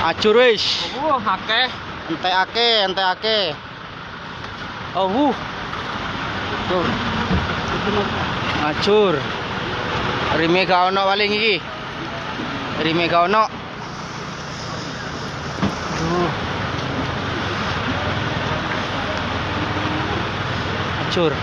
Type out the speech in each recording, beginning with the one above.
Acur wis. Akeh. Ente ake. Oh, tuh. Acur. Rime gak ono paling iki. Rime gak ono. Tuh. Acur.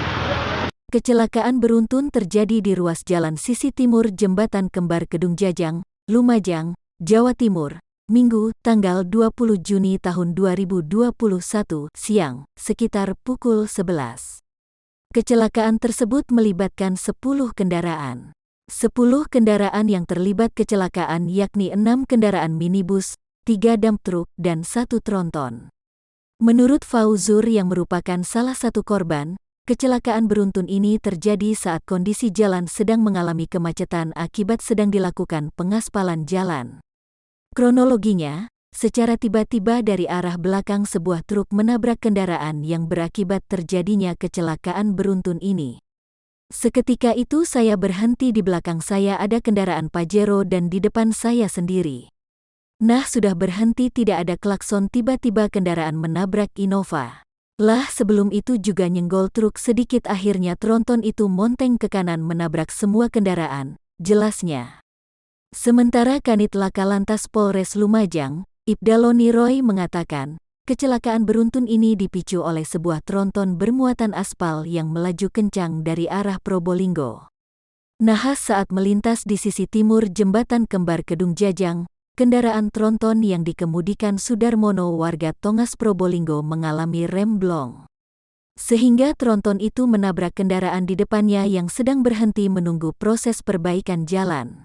Kecelakaan beruntun terjadi di ruas jalan sisi timur Jembatan Kembar Kedung Jajang, Lumajang, Jawa Timur, Minggu, tanggal 20 Juni tahun 2021, siang, sekitar pukul 11. Kecelakaan tersebut melibatkan 10 kendaraan. 10 kendaraan yang terlibat kecelakaan yakni 6 kendaraan minibus, 3 dump truk, dan 1 tronton. Menurut Fauzur yang merupakan salah satu korban, kecelakaan beruntun ini terjadi saat kondisi jalan sedang mengalami kemacetan akibat sedang dilakukan pengaspalan jalan. Kronologinya, secara tiba-tiba dari arah belakang sebuah truk menabrak kendaraan yang berakibat terjadinya kecelakaan beruntun ini. Seketika itu saya berhenti, di belakang saya ada kendaraan Pajero dan di depan saya sendiri. Nah, sudah berhenti tidak ada klakson, tiba-tiba kendaraan menabrak Innova. Lah, sebelum itu juga nyenggol truk sedikit, akhirnya tronton itu monteng ke kanan menabrak semua kendaraan, jelasnya. Sementara Kanit Laka Lantas Polres Lumajang, Ibdaloni Roy mengatakan, kecelakaan beruntun ini dipicu oleh sebuah tronton bermuatan aspal yang melaju kencang dari arah Probolinggo. Nahas saat melintas di sisi timur Jembatan Kembar Kedung Jajang, kendaraan tronton yang dikemudikan Sudarmono warga Tongas Probolinggo mengalami rem blong. Sehingga tronton itu menabrak kendaraan di depannya yang sedang berhenti menunggu proses perbaikan jalan.